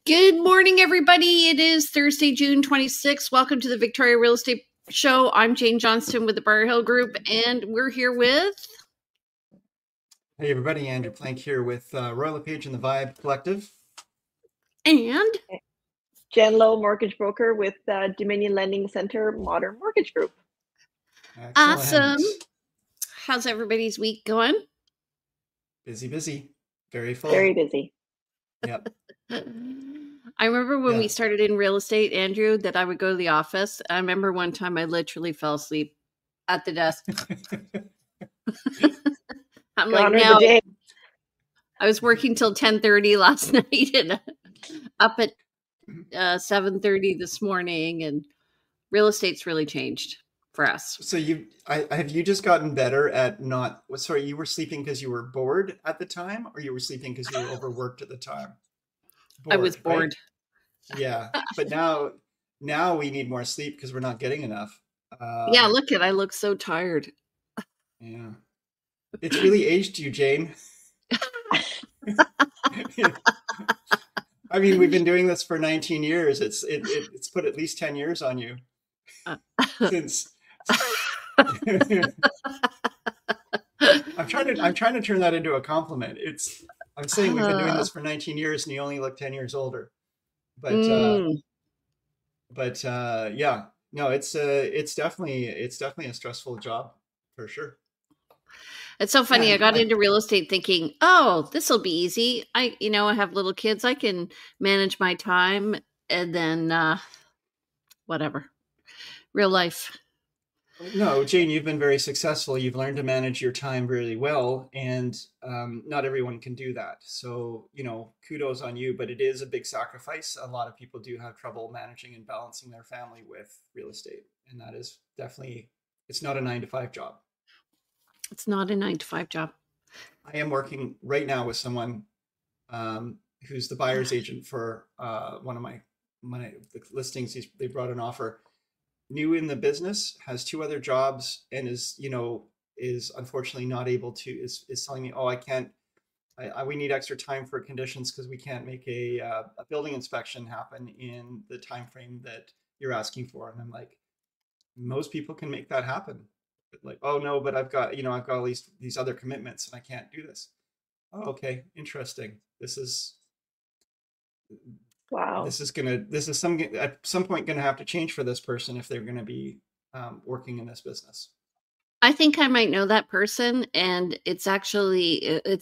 Good morning, everybody. It is Thursday, June 26th. Welcome to the Victoria Real Estate Show. I'm Jane Johnston with the Briar Hill Group, and we're here with... Hey, everybody. Andrew Plank here with Royal LePage and the Vibe Collective. And... Jen Lowe, mortgage broker with Dominion Lending Center Modern Mortgage Group. Excellent. Awesome. How's everybody's week going? Busy. Very full. Very busy. Yep. I remember when we started in real estate, Andrew, that I would go to the office. I remember one time I literally fell asleep at the desk. I'm like, now I was working till 10:30 last night and up at 7:30 this morning, and real estate's really changed for us. So have you just gotten better at not, sorry, you were sleeping because you were bored at the time, or you were sleeping because you were overworked at the time? I was bored. Right? Yeah. But now we need more sleep because we're not getting enough. Yeah, I look so tired. Yeah. It's really aged you, Jane. I mean, we've been doing this for 19 years. It's put at least 10 years on you since. I'm trying to turn that into a compliment. I'm saying we've been doing this for 19 years and you only look 10 years older. But yeah, no, it's definitely a stressful job for sure. It's so funny. I got into real estate thinking, oh, this will be easy. I have little kids. I can manage my time, and then whatever. Real life. No, Jane, you've been very successful. You've learned to manage your time really well, and not everyone can do that. So, kudos on you, but it is a big sacrifice. A lot of people do have trouble managing and balancing their family with real estate. And that is definitely, it's not a 9-to-5 job. It's not a 9-to-5 job. I am working right now with someone who's the buyer's agent for one of my the listings. They brought an offer. New in the business, has 2 other jobs, and is unfortunately not able to, is telling me, oh, I can't, we need extra time for conditions because we can't make a building inspection happen in the time frame that you're asking for. And I'm like, most people can make that happen. Like, oh no, but I've got at least these other commitments and I can't do this. Oh, okay, interesting. This is wow. This is at some point gonna have to change for this person if they're gonna be working in this business. I think I might know that person, and it's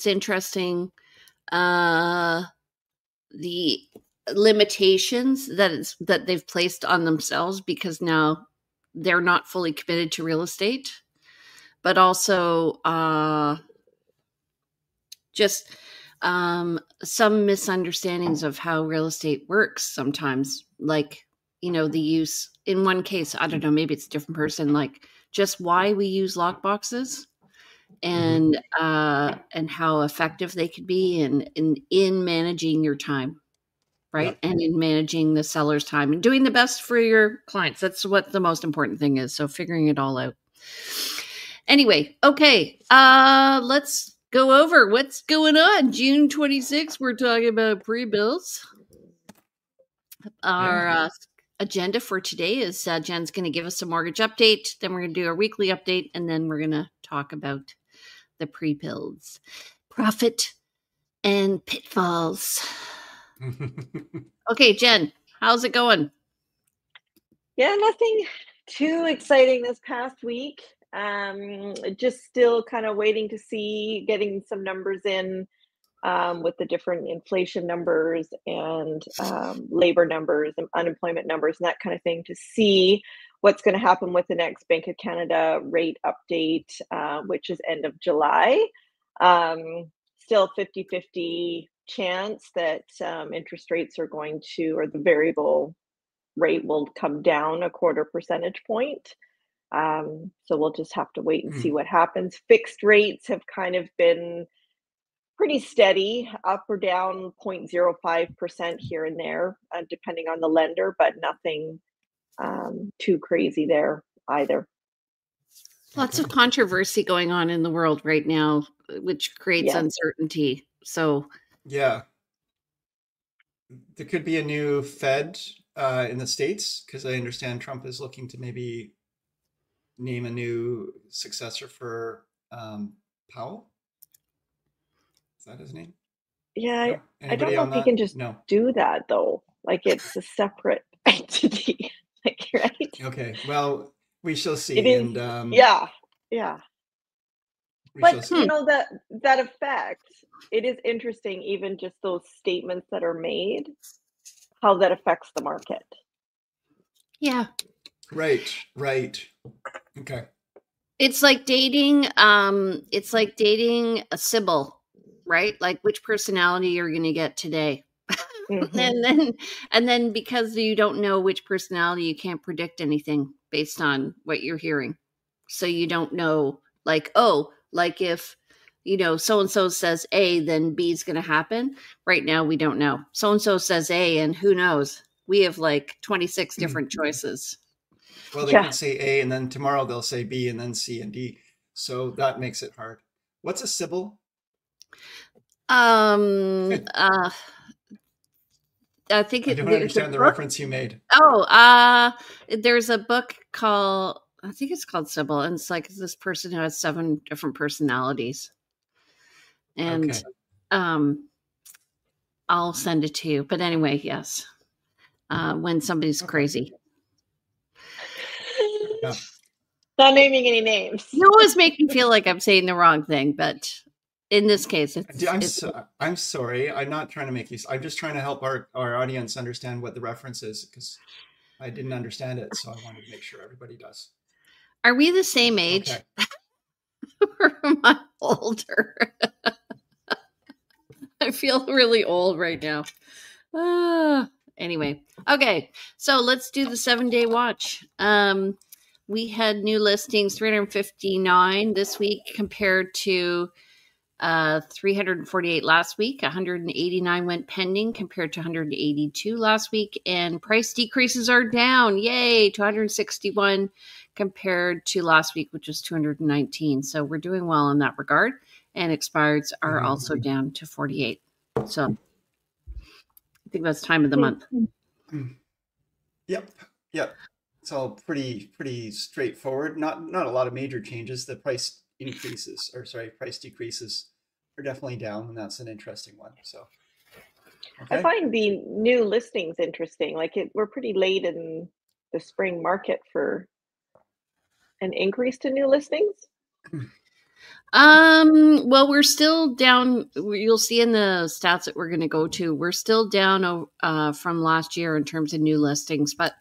interesting the limitations that they've placed on themselves, because now they're not fully committed to real estate, but also just some misunderstandings of how real estate works sometimes. Like, the use in one case, I don't know, maybe it's a different person, like just why we use lock boxes and how effective they could be in managing your time. Right. Yep. And in managing the seller's time and doing the best for your clients. That's what the most important thing is. So figuring it all out. Anyway. Okay. Let's go over what's going on. June 26th. We're talking about pre-bills. Our agenda for today is Jen's going to give us a mortgage update. Then we're going to do a weekly update. And then we're going to talk about the pre-bills, profit and pitfalls. Okay, Jen, how's it going? Yeah, nothing too exciting this past week. Just still kind of waiting to see, getting some numbers in with the different inflation numbers and labor numbers and unemployment numbers and that kind of thing, to see what's going to happen with the next Bank of Canada rate update, which is end of July. Still 50-50 chance that interest rates are going to, or the variable rate will come down a 1/4 percentage point. So we'll just have to wait and see what happens. Fixed rates have kind of been pretty steady, up or down 0.05% here and there, depending on the lender, but nothing too crazy there either. Lots of controversy going on in the world right now, which creates uncertainty. So yeah, there could be a new Fed in the States, because I understand Trump is looking to maybe name a new successor for Powell. Is that his name? Yeah, No? I don't Anybody know on if he that? can just No. do that though. Like it's a separate entity, like, right? Okay. Well, we shall see. It is, And yeah. we shall But see. you know that effect, it is interesting, even just those statements that are made, how that affects the market. yeah, Right. Okay. it's like dating. It's like dating a Sybil, right? Like which personality you're going to get today. Mhm. And then because you don't know which personality, you can't predict anything based on what you're hearing. So you don't know, like, oh, like if so and so says A, then B is going to happen. Right now, we don't know. So and so says A, and who knows? We have like 26 different choices. Well, they Yeah. could say A, and then tomorrow they'll say B, and then C and D. So that makes it hard. What's a Sybil? I think I don't there's a understand the book. reference you made. There's a book called, I think it's called Sybil, and it's like this person who has 7 different personalities. And Okay. I'll send it to you. But anyway, yes. When somebody's crazy. Yeah. Not naming any names. You always make me feel like I'm saying the wrong thing, but in this case, I'm sorry. I'm not trying to make you. I'm just trying to help our audience understand what the reference is, because I didn't understand it, so I wanted to make sure everybody does. Are we the same age? Okay. Or am I older? I feel really old right now. Anyway, okay. So let's do the 7-day watch. We had new listings 359 this week compared to 348 last week. 189 went pending compared to 182 last week, and price decreases are down, yay, to 161 compared to last week, which was 219. So we're doing well in that regard, and expireds are also down to 48. So I think that's time of the month. Yep. It's all pretty straightforward. Not a lot of major changes. The price decreases are definitely down, and that's an interesting one. So okay. I find the new listings interesting. Like we're pretty late in the spring market for an increase to new listings. Well, we're still down. You'll see in the stats that we're going to go to, we're still down from last year in terms of new listings, but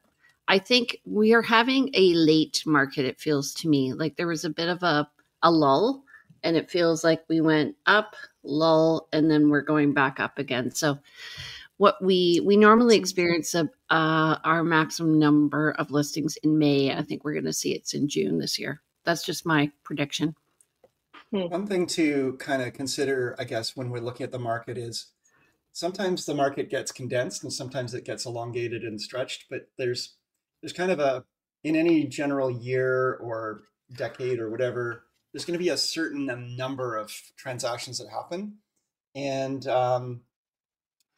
I think we are having a late market. It feels to me like there was a bit of a lull, and it feels like we went up, lull, and then we're going back up again. So what we normally experience our maximum number of listings in May. I think we're going to see it's in June this year. That's just my prediction. One thing to kind of consider, I guess, when we're looking at the market is sometimes the market gets condensed and sometimes it gets elongated and stretched, but there's kind of in any general year or decade or whatever, there's going to be a certain number of transactions that happen. And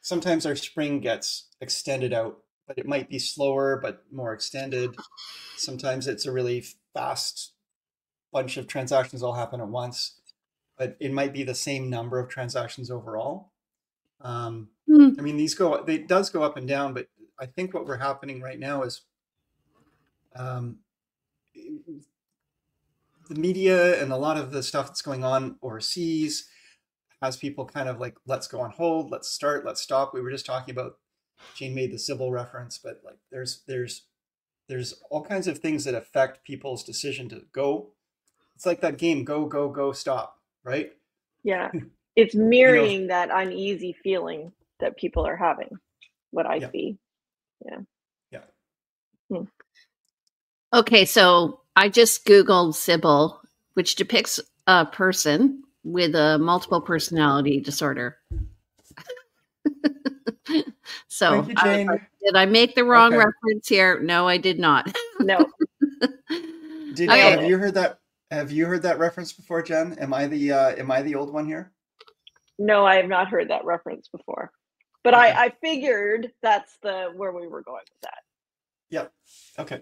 sometimes our spring gets extended out, but it might be slower, but more extended. Sometimes it's a really fast bunch of transactions all happen at once, but it might be the same number of transactions overall. I mean, it does go up and down, but I think what we're happening right now is the media and a lot of the stuff that's going on overseas has people kind of like, let's go on hold, let's start, let's stop. We were just talking about, Jane made the Sybil reference, but like there's all kinds of things that affect people's decision to go. It's like that game, go, stop, right? Yeah. It's mirroring that uneasy feeling that people are having, what I see. Yeah. Okay, so I just Googled Sybil, which depicts a person with a multiple personality disorder. So Thank you, I was like, Jane. did I make the wrong Okay. reference here? No, I did not. No. Okay. Have you heard that? Have you heard that reference before, Jen? Am I the old one here? No, I have not heard that reference before. But Okay. I figured that's where we were going with that. Yep. Okay.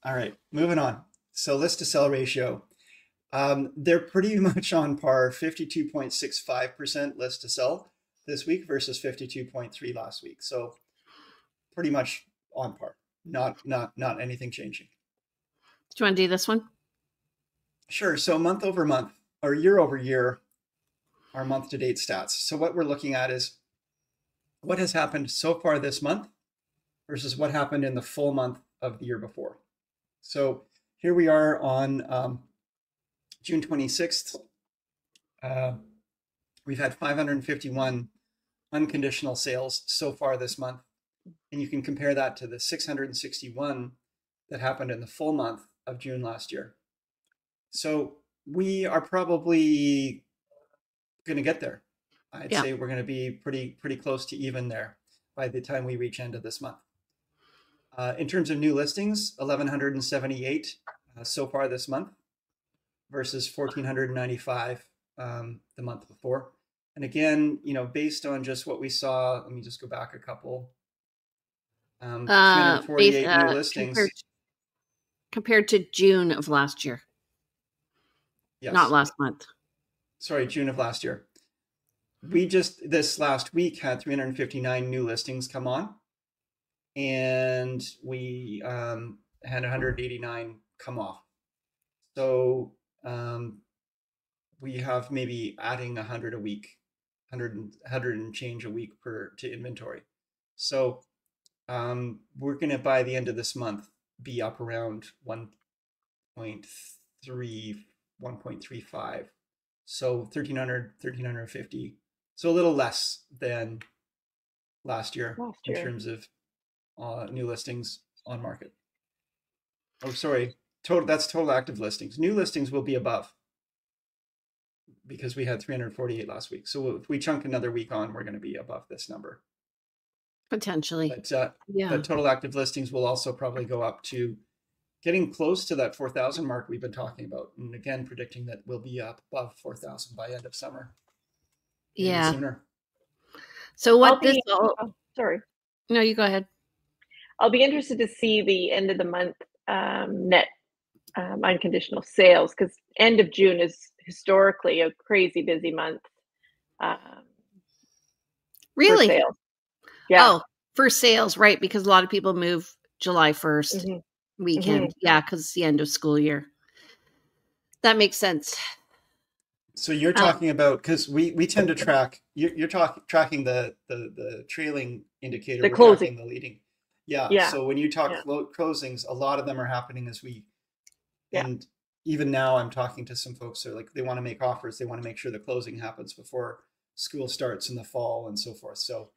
All right. Moving on. So list to sell ratio. They're pretty much on par, 52.65% list to sell this week versus 52.3 last week. So pretty much on par. Not anything changing. Do you want to do this one? Sure. So month over month or year over year, our month to date stats. So what we're looking at is what has happened so far this month versus what happened in the full month of the year before. So here we are on June 26th. We've had 551 unconditional sales so far this month. And you can compare that to the 661 that happened in the full month of June last year. So we are probably going to get there. I'd say we're going to be pretty close to even there by the time we reach end of this month. In terms of new listings, 1,178 so far this month versus 1,495 the month before. And again, based on just what we saw, let me just go back a couple. 348 new listings. Compared to June of last year. Yes. Not last month. Sorry, June of last year. We just, this last week, had 359 new listings come on. And we had 189 come off. So we have maybe adding 100 a week, 100 and change a week to inventory. So we're going to, by the end of this month, be up around 1.3, 1.35. So 1,300, 1,350. So a little less than last year in terms of new listings on market. Oh, sorry. That's total active listings. New listings will be above because we had 348 last week. So if we chunk another week on, we're going to be above this number. Potentially. But total active listings will also probably go up to getting close to that 4,000 mark we've been talking about. And again, predicting that we'll be up above 4,000 by end of summer. Yeah. Sooner. So what sorry. No, you go ahead. I'll be interested to see the end of the month net unconditional sales, because end of June is historically a crazy busy month. Really? For sales. Yeah. Oh, for sales, right? Because a lot of people move July 1st weekend. Mm-hmm. Yeah, because it's the end of school year. That makes sense. So you're talking about, because we tend to track, you're tracking the trailing indicator. The closing. Tracking the leading. Yeah. So when you talk closings, a lot of them are happening as we, and even now I'm talking to some folks who are like, they want to make offers. They want to make sure the closing happens before school starts in the fall and so forth. So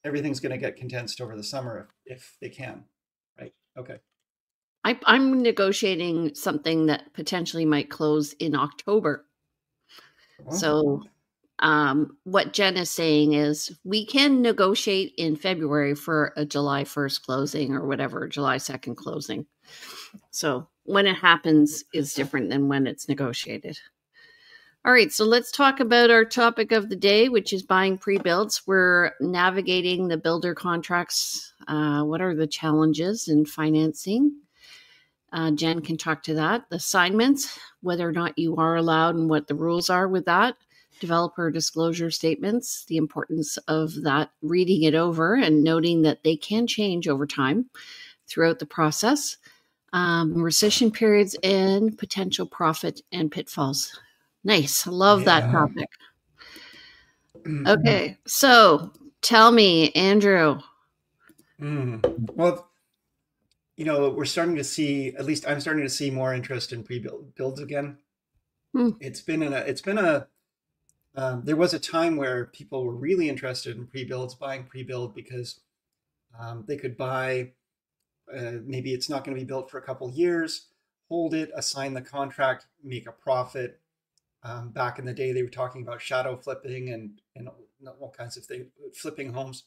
everything's going to get condensed over the summer if they can. Right. Okay. I'm negotiating something that potentially might close in October. Oh. So what Jen is saying is we can negotiate in February for a July 1st closing or whatever, July 2nd closing. So when it happens is different than when it's negotiated. All right, so let's talk about our topic of the day, which is buying pre-builds. We're navigating the builder contracts. What are the challenges in financing? Jen can talk to that. The assignments, whether or not you are allowed and what the rules are with that. Developer disclosure statements, the importance of that, reading it over and noting that they can change over time throughout the process. Rescission periods and potential profit and pitfalls. Nice. I love that topic. Okay. So tell me, Andrew. Well, we're starting to see, at least I'm starting to see more interest in pre-builds again. There was a time where people were really interested in pre-builds, buying pre-build because they could buy maybe it's not going to be built for a couple of years. Hold it, assign the contract, make a profit. Back in the day, they were talking about shadow flipping and all kinds of things, flipping homes.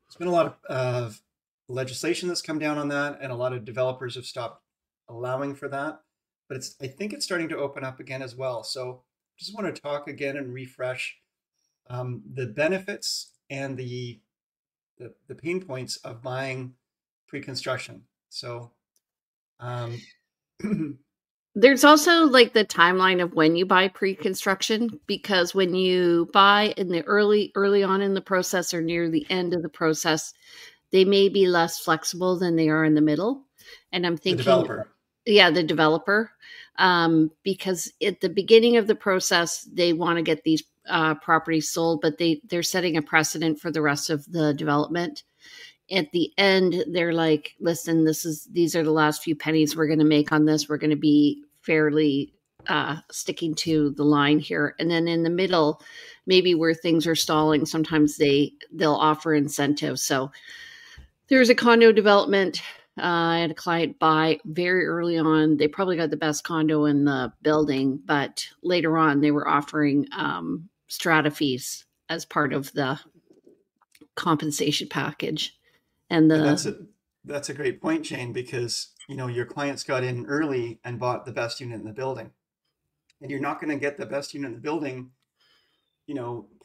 There's been a lot of legislation that's come down on that, and a lot of developers have stopped allowing for that. But I think it's starting to open up again as well. So just want to talk again and refresh the benefits and the pain points of buying pre-construction. So there's also like the timeline of when you buy pre-construction, because when you buy in the early on in the process or near the end of the process, they may be less flexible than they are in the middle. And I'm thinking, the developer, because at the beginning of the process, they want to get these properties sold, but they're setting a precedent for the rest of the development. At the end, they're like, listen, these are the last few pennies we're going to make on this. We're going to be fairly sticking to the line here. And then in the middle, maybe where things are stalling, sometimes they'll offer incentives. So there's a condo development. I had a client buy very early on. They probably got the best condo in the building, but later on they were offering strata fees as part of the compensation package. And that's a great point, Jane, because your clients got in early and bought the best unit in the building, and you're not going to get the best unit in the building,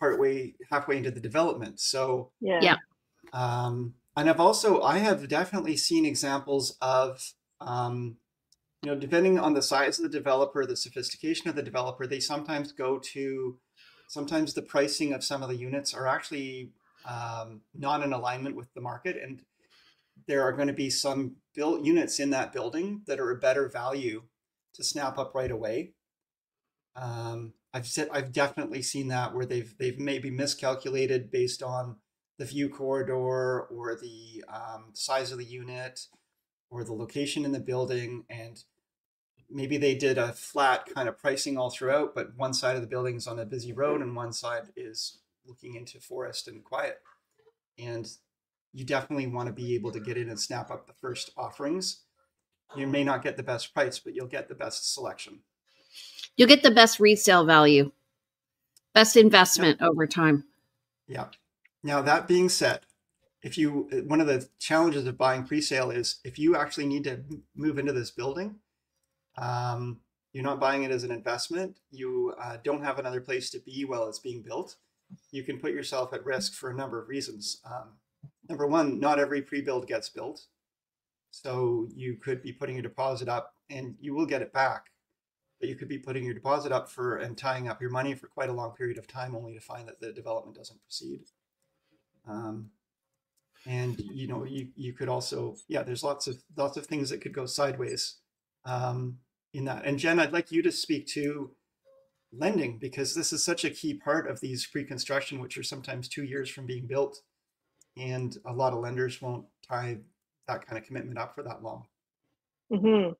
halfway into the development. So yeah. And I have definitely seen examples of, depending on the size of the developer, the sophistication of the developer, they sometimes sometimes the pricing of some of the units are actually not in alignment with the market. And there are going to be some built units in that building that are a better value to snap up right away. I've definitely seen that where they've maybe miscalculated based on the view corridor or the size of the unit or the location in the building, and maybe they did a flat kind of pricing all throughout, but one side of the building is on a busy road and one side is looking into forest and quiet. And you definitely want to be able to get in and snap up the first offerings. You may not get the best price, but you'll get the best selection. You'll get the best resale value, best investment over time. Yeah. Now, that being said, one of the challenges of buying pre-sale is if you actually need to move into this building, you're not buying it as an investment. You don't have another place to be while it's being built. You can put yourself at risk for a number of reasons. Number one, not every pre-build gets built. So you could be putting your deposit up and you will get it back. But you could be putting your deposit up and tying up your money for quite a long period of time only to find that the development doesn't proceed. And you could also, there's lots of things that could go sideways in that. And Jen, I'd like you to speak to lending, because this is such a key part of these pre-construction, which are sometimes 2 years from being built. And a lot of lenders won't tie that kind of commitment up for that long. Mm-hmm.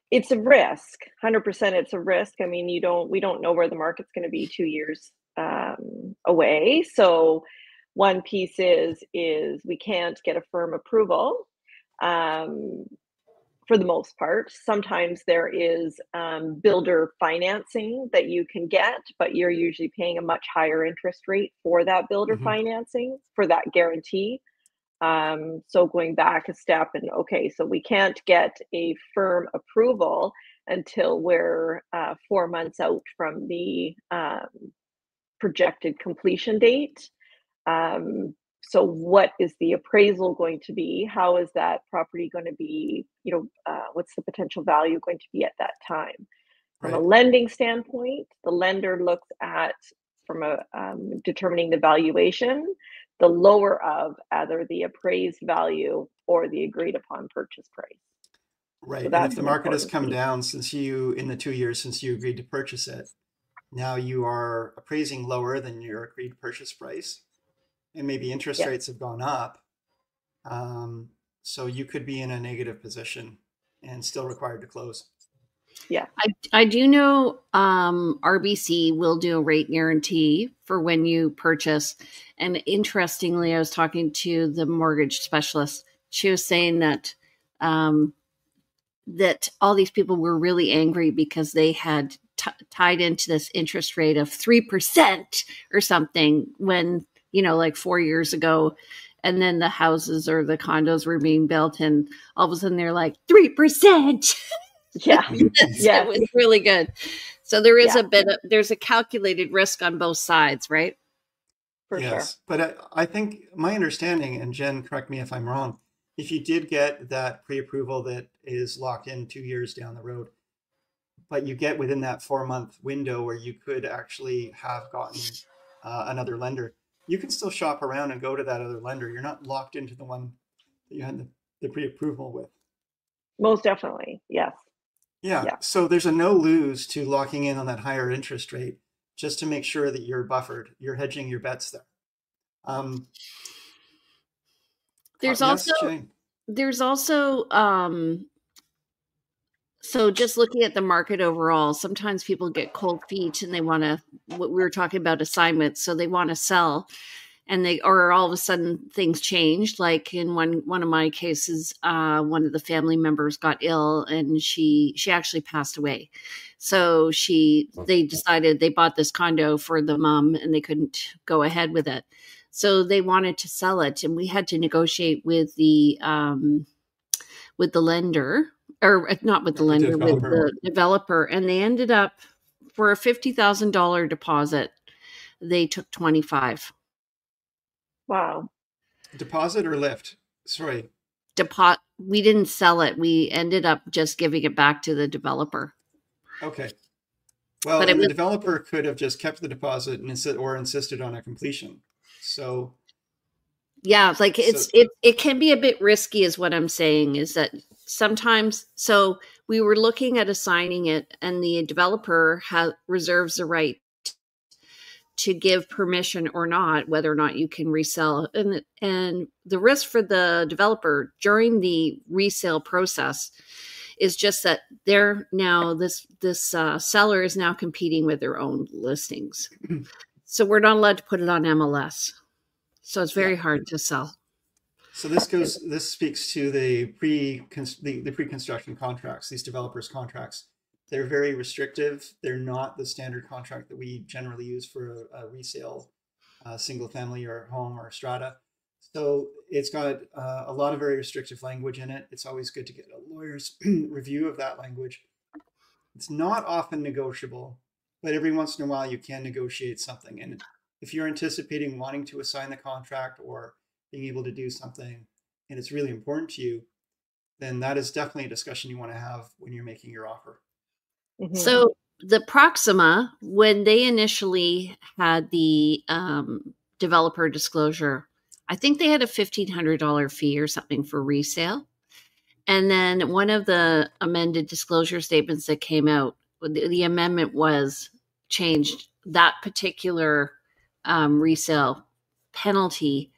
It's a risk, 100%. It's a risk. I mean, we don't know where the market's going to be 2 years away. So one piece is we can't get a firm approval for the most part. Sometimes there is builder financing that you can get, but you're usually paying a much higher interest rate for that builder financing, for that guarantee. So going back a step so we can't get a firm approval until we're 4 months out from the projected completion date. So what is the appraisal going to be? How is that property going to be, what's the potential value going to be at that time? From a lending standpoint, the lender looks at, from determining the valuation, the lower of either the appraised value or the agreed upon purchase price. Right. So and if the market has come down in the 2 years since you agreed to purchase it, now you are appraising lower than your agreed purchase price, and maybe interest rates have gone up. So you could be in a negative position and still required to close. Yeah. I do know RBC will do a rate guarantee for when you purchase. And interestingly, I was talking to the mortgage specialist she was saying that that all these people were really angry because they had tied into this interest rate of 3% or something when, you know, like 4 years ago. And then the houses or the condos were being built, and all of a sudden they're like 3%. Yeah. It was really good. So there is there's a calculated risk on both sides, right? For sure. But I think my understanding, and Jen, correct me if I'm wrong, if you did get that pre-approval that is locked in 2 years down the road, but you get within that 4-month window where you could actually have gotten another lender, you can still shop around and go to that other lender. You're not locked into the one that you had the pre-approval with. Most definitely. Yes. Yeah. So there's a no lose to locking in on that higher interest rate, just to make sure that you're buffered. You're hedging your bets there. There's also so just looking at the market overall, sometimes people get cold feet and they want to, what we were talking about, assignments. So they want to sell, and or all of a sudden things changed. Like in one of my cases, one of the family members got ill and she actually passed away. So they decided they bought this condo for the mom and they couldn't go ahead with it. So they wanted to sell it, and we had to negotiate with the lender. Or not with the lender, with the developer. And they ended up, for a $50,000 deposit, they took 25. Wow. Deposit or lift? Sorry. We didn't sell it. We ended up just giving it back to the developer. Okay. Well, the developer could have just kept the deposit and insisted on a completion. So. Yeah, like it can be a bit risky, is what I'm saying, is that sometimes, so we were looking at assigning it, and the developer reserves the right to give permission or not, whether or not you can resell. And the risk for the developer during the resale process is just that they're now, this seller is now competing with their own listings. So we're not allowed to put it on MLS. So it's very hard to sell. So this speaks to the pre-construction contracts, these developers' contracts. They're very restrictive. They're not the standard contract that we generally use for a resale, single family or home or strata. So it's got a lot of very restrictive language in it. It's always good to get a lawyer's review of that language. It's not often negotiable, but every once in a while you can negotiate something. And if you're anticipating wanting to assign the contract or being able to do something, and it's really important to you, then that is definitely a discussion you want to have when you're making your offer. Mm-hmm. So the Proxima, when they initially had the developer disclosure, I think they had a $1,500 fee or something for resale. And then one of the amended disclosure statements that came out, the amendment was changed. That particular resale penalty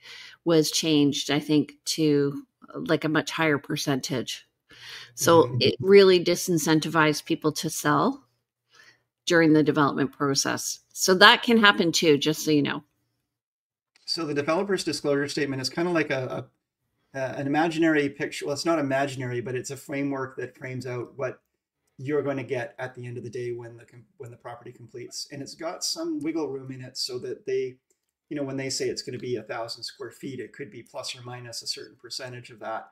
was changed, I think, to like a much higher percentage. So it really disincentivized people to sell during the development process. So that can happen too, just so you know. So the developer's disclosure statement is kind of like an imaginary picture. Well, it's not imaginary, but it's a framework that frames out what you're going to get at the end of the day when the property completes. And it's got some wiggle room in it so that they, you know, when they say it's going to be 1,000 square feet, it could be plus or minus a certain percentage of that.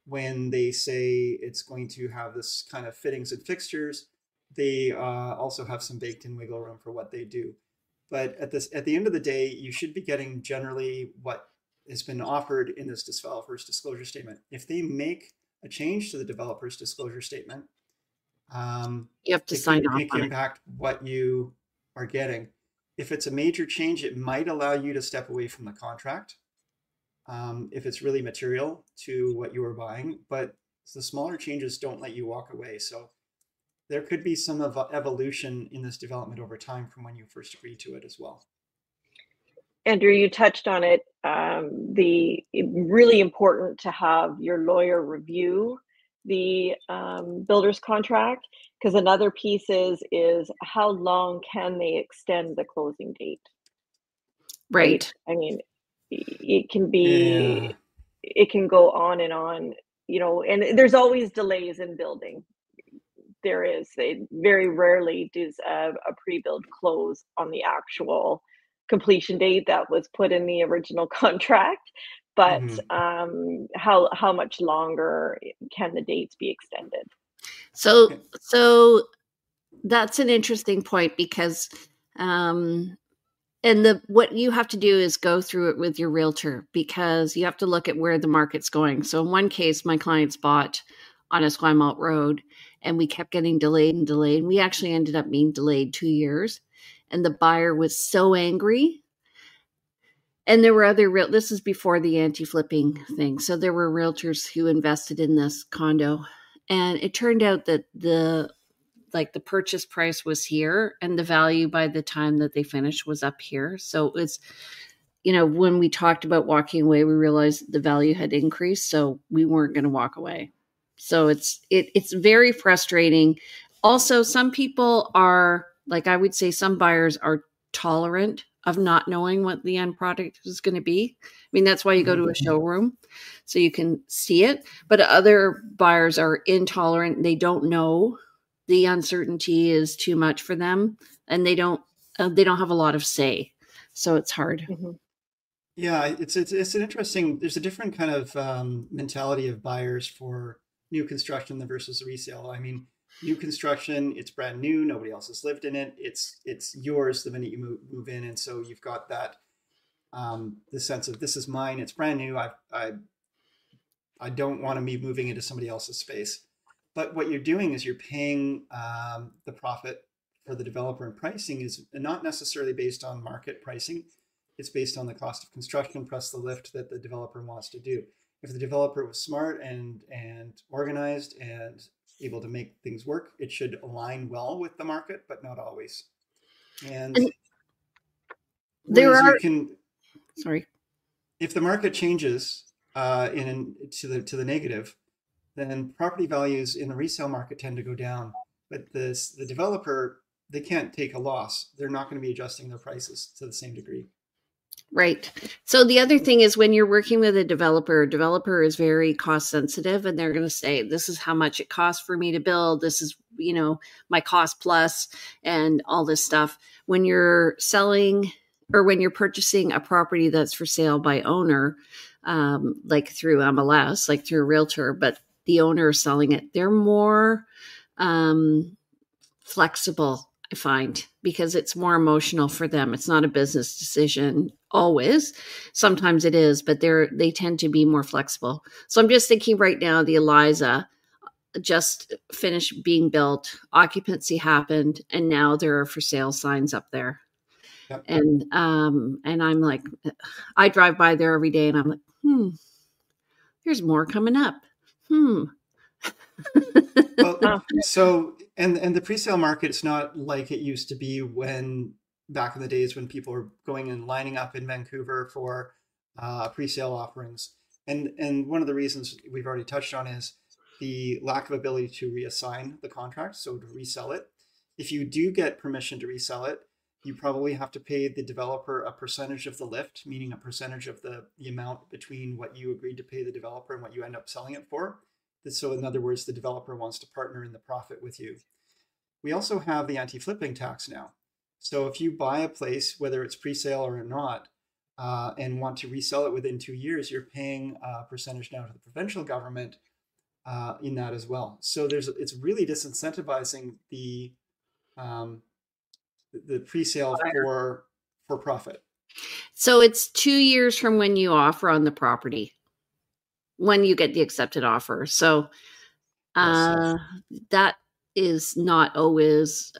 When they say it's going to have this kind of fittings and fixtures, they also have some baked in wiggle room for what they do. But at the end of the day, you should be getting generally what has been offered in this developer's disclosure statement. If they make a change to the developer's disclosure statement, you have to sign off on it. It can impact what you are getting. If it's a major change, it might allow you to step away from the contract if it's really material to what you were buying. But the smaller changes don't let you walk away. So there could be some evolution in this development over time from when you first agreed to it as well. Andrew, you touched on it. Really important to have your lawyer review the builder's contract, because another piece is how long can they extend the closing date? Right. I mean, it can be it can go on and on, and there's always delays in building. There is. They very rarely does a pre-build close on the actual completion date that was put in the original contract. But Mhm. how much longer can the dates be extended? So, Okay. so that's an interesting point because, and what you have to do is go through it with your realtor because you have to look at where the market's going. So in one case, my clients bought on Esquimalt Road and we kept getting delayed and delayed. We actually ended up being delayed 2 years and the buyer was so angry. And there were this is before the anti-flipping thing. So there were realtors who invested in this condo and it turned out that the purchase price was here and the value by the time that they finished was up here. So it's, when we talked about walking away, we realized the value had increased. So we weren't going to walk away. So it's very frustrating. Also, some people are I would say some buyers are tolerant of not knowing what the end product is going to be. I mean, that's why you go to a showroom so you can see it. But other buyers are intolerant. They don't know. The uncertainty is too much for them and they don't have a lot of say. So it's hard. Mhm. Yeah, it's an interesting. There's a different kind of mentality of buyers for new construction versus resale. I mean, new construction, it's brand new. Nobody else has lived in it. It's yours the minute you move in, and so you've got that the sense of this is mine. It's brand new. I don't want to be moving into somebody else's space. But what you're doing is you're paying the profit for the developer, and pricing is not necessarily based on market pricing. It's based on the cost of construction plus the lift that the developer wants to do. If the developer was smart and organized and able to make things work, it should align well with the market, but not always. And And there whereas you are, can, sorry. if the market changes to the negative, then property values in the resale market tend to go down. But the developer, they can't take a loss. They're not going to be adjusting their prices to the same degree. Right. So the other thing is when you're working with a developer is very cost sensitive and they're going to say, this is how much it costs for me to build. This is, my cost plus and all this stuff. When you're selling or when you're purchasing a property that's for sale by owner, like through MLS, like through a realtor, but the owner is selling it, they're more flexible, I find, because it's more emotional for them. It's not a business decision always. Sometimes it is, but they tend to be more flexible. So I'm just thinking right now, the Eliza just finished being built, occupancy happened, and now there are for sale signs up there. Yep. And I'm like, I drive by there every day and I'm like, there's more coming up. Well, so and the pre-sale market is not like it used to be when back in the days when people were going and lining up in Vancouver for pre-sale offerings. And one of the reasons we've already touched on is the lack of ability to reassign the contract, so to resell it. If you do get permission to resell it, you probably have to pay the developer a percentage of the lift, meaning a percentage of the amount between what you agreed to pay the developer and what you end up selling it for. So in other words, the developer wants to partner in the profit with you. We also have the anti-flipping tax now. So if you buy a place, whether it's pre-sale or not, and want to resell it within 2 years, you're paying a percentage now to the provincial government in that as well. So it's really disincentivizing the pre-sale for profit. So it's 2 years from when you offer on the property, when you get the accepted offer. So Yes. that is not always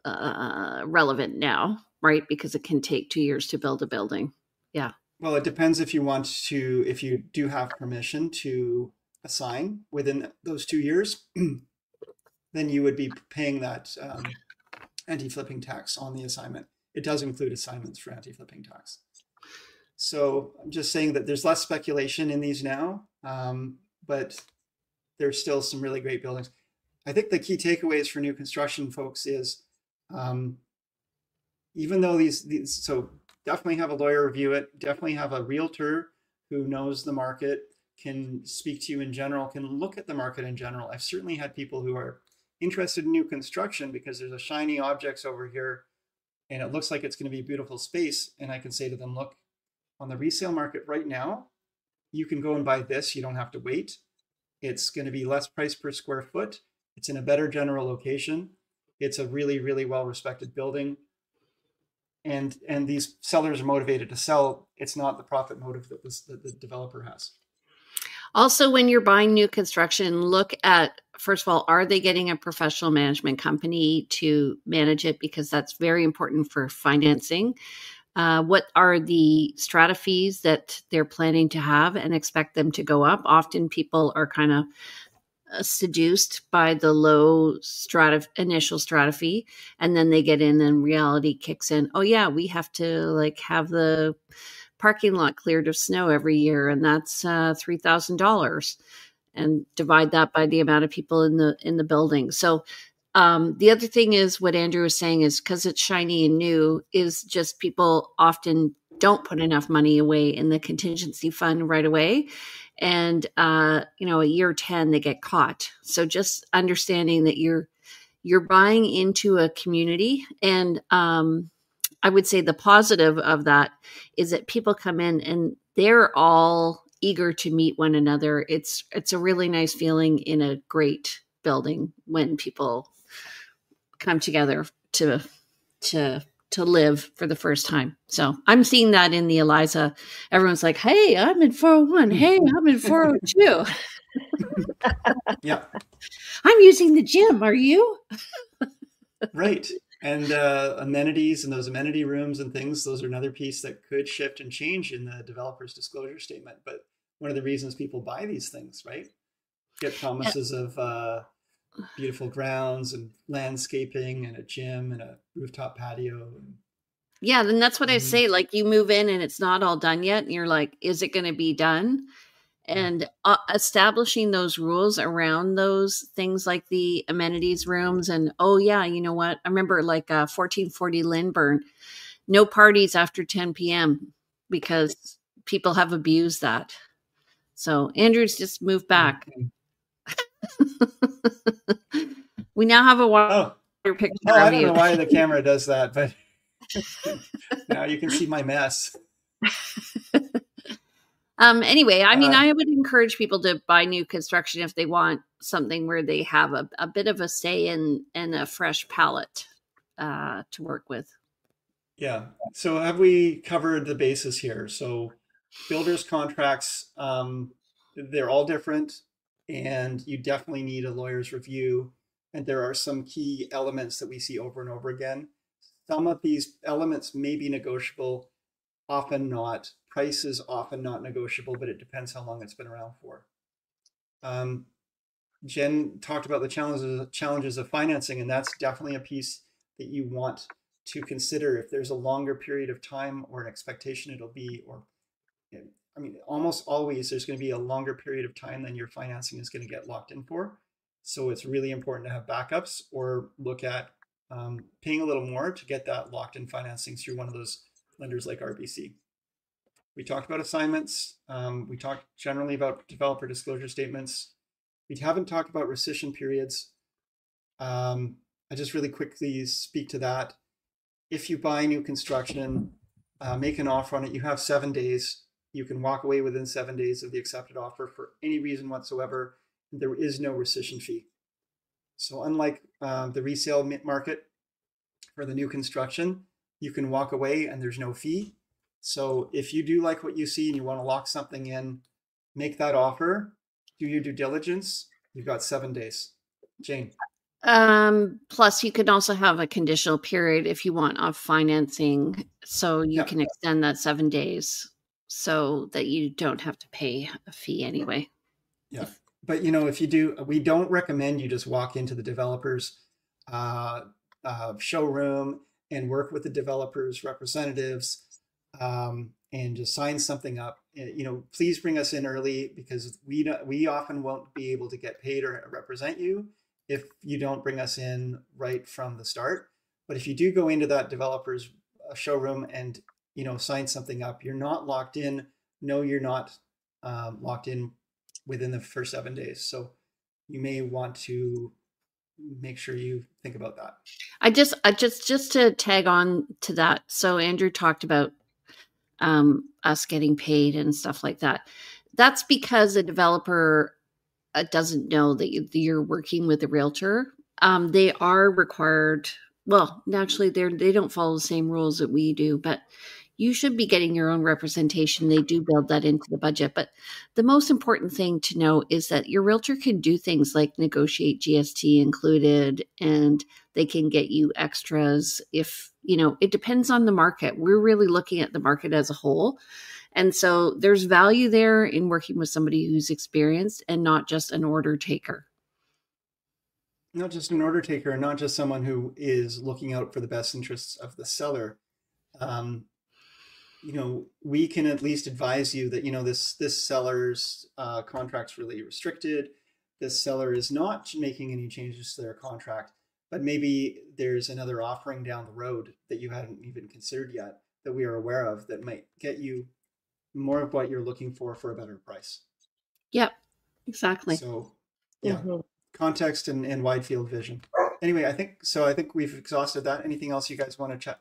relevant now, right? Because it can take 2 years to build a building. Yeah. Well, it depends if you do have permission to assign within those 2 years, then you would be paying that anti-flipping tax on the assignment. It does include assignments for anti-flipping tax. So I'm just saying that there's less speculation in these now, but there's still some really great buildings. I think the key takeaways for new construction folks is even though these so definitely have a lawyer review it, definitely have a realtor who knows the market, can speak to you in general, can look at the market in general. I've certainly had people who are interested in new construction because there's a shiny objects over here and it looks like it's going to be a beautiful space. And I can say to them, look, on the resale market right now, you can go and buy this. You don't have to wait. It's going to be less price per square foot. It's in a better general location. It's a really, really well-respected building. And these sellers are motivated to sell. It's not the profit motive that the developer has. Also, when you're buying new construction, look at, first of all, are they getting a professional management company to manage it? Because that's very important for financing. What are the strata fees that they're planning to have and expect them to go up? Often people are kind of seduced by the low initial strata fee, and then they get in and reality kicks in. Oh yeah, we have to like have the parking lot cleared of snow every year, and that's $3,000, and divide that by the amount of people in the building. So the other thing is what Andrew was saying is because it's shiny and new, is just people often don't put enough money away in the contingency fund right away. And, at year 10, they get caught. So just understanding that you're buying into a community. And I would say the positive of that is that people come in and they're all eager to meet one another. It's a really nice feeling in a great building when people come together to live for the first time. So I'm seeing that in the Eliza. Everyone's like, hey, I'm in 401. Hey, I'm in 402. Yeah. I'm using the gym. Are you? Right. And amenities and those amenity rooms and things, those are another piece that could shift and change in the developer's disclosure statement. But one of the reasons people buy these things, right? Get promises of beautiful grounds and landscaping and a gym and a rooftop patio. Yeah, then that's what I say. Like you move in and it's not all done yet. And you're like, is it going to be done? And establishing those rules around those things like the amenities rooms. And, oh, yeah, you know what? I remember like 1440 Lindburn, no parties after 10 p.m. because people have abused that. So Andrew's just moved back. We now have a water picture of I don't you. know why the camera does that, but now you can see my mess. Anyway, I mean, I would encourage people to buy new construction if they want something where they have a bit of a say and a fresh palette to work with. Yeah. So have we covered the basis here? So builders contracts, they're all different, and you definitely need a lawyer's review. And there are some key elements that we see over and over again. Some of these elements may be negotiable, often not. Price is often not negotiable, but it depends how long it's been around for. Jen talked about the challenges of financing, and that's definitely a piece that you want to consider. If there's a longer period of time or an expectation it'll be, or I mean, almost always there's going to be a longer period of time than your financing is going to get locked in for. So it's really important to have backups or look at paying a little more to get that locked in financing through one of those lenders like RBC. We talked about assignments. We talked generally about developer disclosure statements. We haven't talked about rescission periods. I just really quickly speak to that. If you buy new construction, make an offer on it, you have 7 days. You can walk away within 7 days of the accepted offer for any reason whatsoever. There is no rescission fee. So unlike the resale market for the new construction, you can walk away and there's no fee. So if you do like what you see and you want to lock something in, make that offer, do your due diligence. You've got 7 days. Jane. Plus you can also have a conditional period if you want off financing. So you can extend that 7 days so that you don't have to pay a fee anyway. Yeah. But if you do, we don't recommend you just walk into the developer's showroom and work with the developer's representatives and just sign something up. Please bring us in early because we often won't be able to get paid or represent you if you don't bring us in right from the start. But if you do go into that developer's showroom and sign something up, you're not locked in. No, you're not locked in within the first 7 days. So you may want to make sure you think about that. I just to tag on to that. So Andrew talked about us getting paid and stuff like that. That's because a developer doesn't know that you're working with a realtor. They are required. Well, naturally, they don't follow the same rules that we do, but you should be getting your own representation. They do build that into the budget. But the most important thing to know is that your realtor can do things like negotiate GST included, and they can get you extras if, it depends on the market. We're really looking at the market as a whole. And so there's value there in working with somebody who's experienced and not just an order taker. Not just an order taker, not just someone who is looking out for the best interests of the seller. We can at least advise you that, this seller's contract's really restricted. This seller is not making any changes to their contract, but maybe there's another offering down the road that you hadn't even considered yet that we are aware of that might get you more of what you're looking for a better price. Yep, exactly. So yeah, context and wide field vision. Anyway, I think we've exhausted that. Anything else you guys want to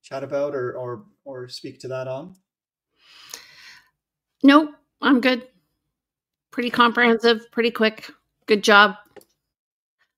chat about or speak to that on? Nope, I'm good. Pretty comprehensive, pretty quick. Good job.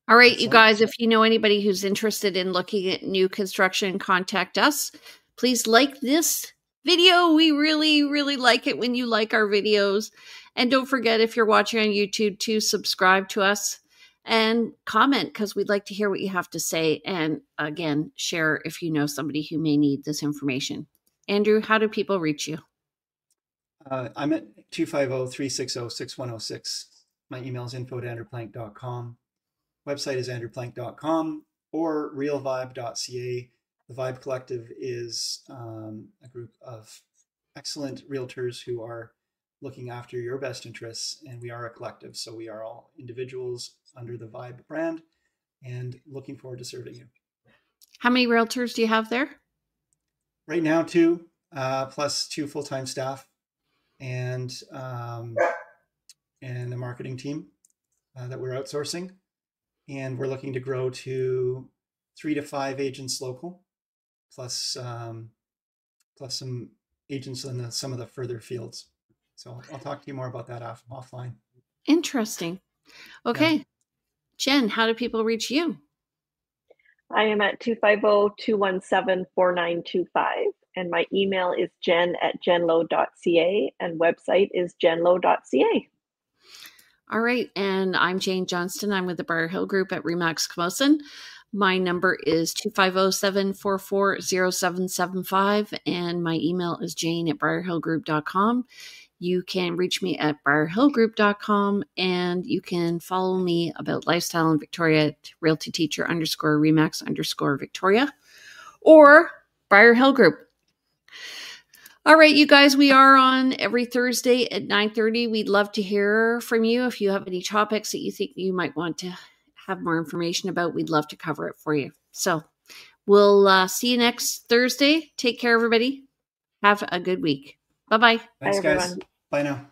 All right, excellent. You guys, if you know anybody who's interested in looking at new construction, contact us. Please like this video. We really, really like it when you like our videos. And don't forget, if you're watching on YouTube, to subscribe to us and comment, because we'd like to hear what you have to say. And again, share if you know somebody who may need this information. Andrew, how do people reach you? I'm at 250-360-6106. My email is info@andrewplank.com. Website is andrewplank.com or realvibe.ca. The Vibe Collective is a group of excellent realtors who are looking after your best interests, and we are a collective, so we are all individuals under the Vibe brand and looking forward to serving you. How many realtors do you have there? Right now, 2, plus 2 full-time staff and a marketing team that we're outsourcing. And we're looking to grow to 3 to 5 agents local, plus some agents in some of the further fields. So I'll talk to you more about that offline. Interesting. Okay. Yeah. Jen, how do people reach you? I am at 250-217-4925. And my email is jen@jenlow.ca and website is jenlow.ca. All right. And I'm Jane Johnston. I'm with the Briar Hill Group at Remax Camosun. My number is 250-744-0775. And my email is jane@briarhillgroup.com. You can reach me at briarhillgroup.com, and you can follow me about lifestyle in Victoria at realtyteacher_Remax_Victoria or Briar Hill Group. All right, you guys, we are on every Thursday at 9:30. We'd love to hear from you. If you have any topics that you think you might want to have more information about, we'd love to cover it for you. So we'll see you next Thursday. Take care, everybody. Have a good week. Bye-bye. Thanks, guys. Bye now.